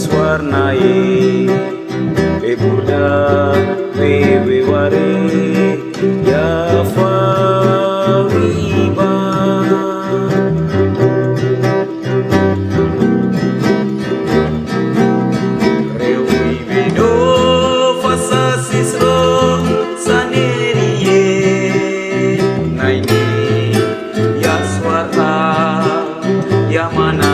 Yaswarnai Bebuda Beweware Yafariba Rewi Bedo Fasasisro Sanerie Naini Yaswarna Yamana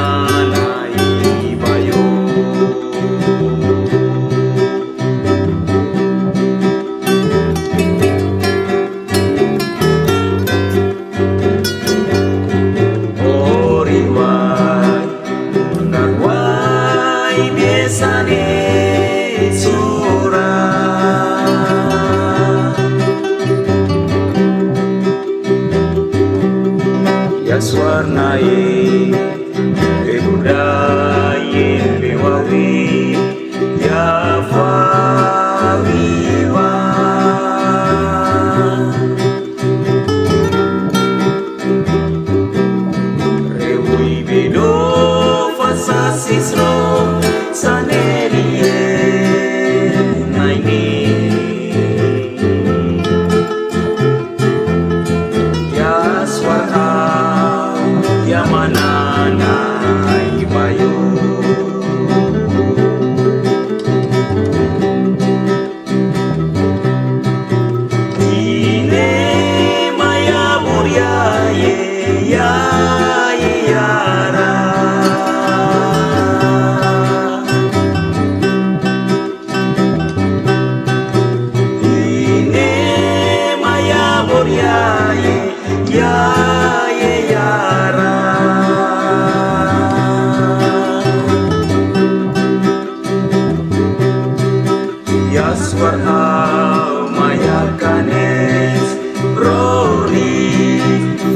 Yaswarnai Bebudaye Bewawi Yafariwa Rewi Bedo Fasasisro Sanerie Naini Yaswarna Yamanana Ibayo Ine Maya Muryaye Ya Yara Ine Maya Muryaye Ya Yaswarna Maya Kanes Rori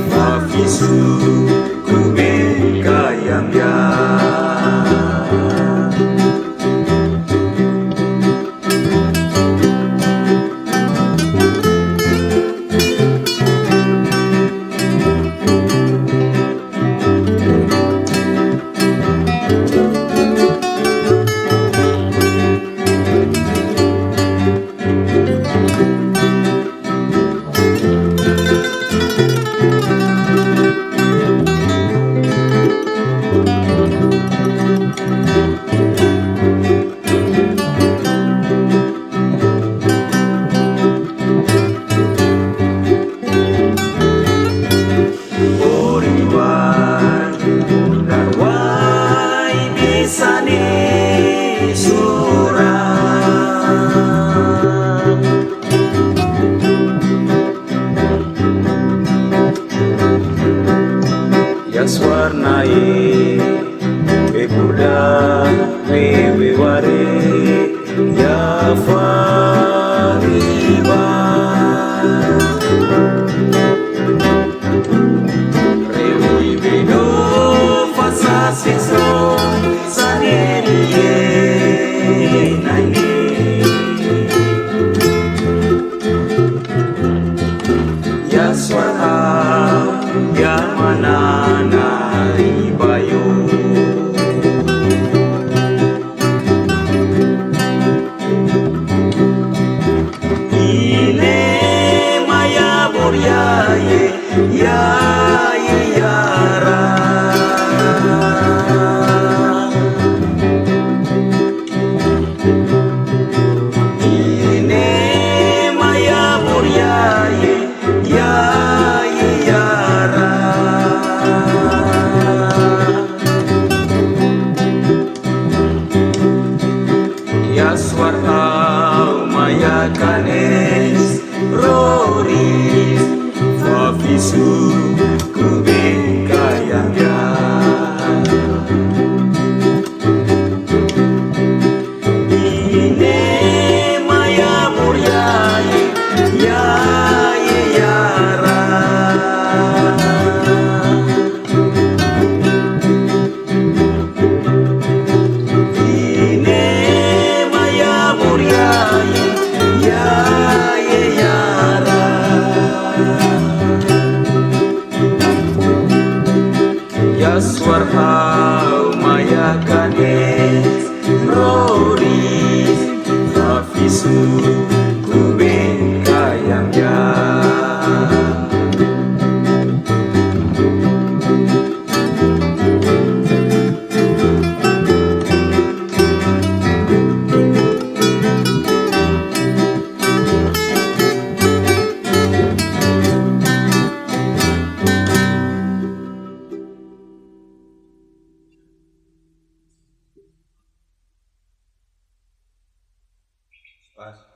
Fafisu Kube Kayamya Yaswarnai Bebuda Beweware Yafariba Rewi Bedo Fasasisro Sanerie Naini Yaswarna Yamanana Ibayo Ine Maya Muryaye Ya Yara Ine Maya Muryaye Ya Yaswarna Maya Kanes Rori Fafisu Kube Kayamya Ine Maya Muryaye Ya Yara Ine Maya Muryaye Ya Yara Yaswarna Maya Kanes Pas.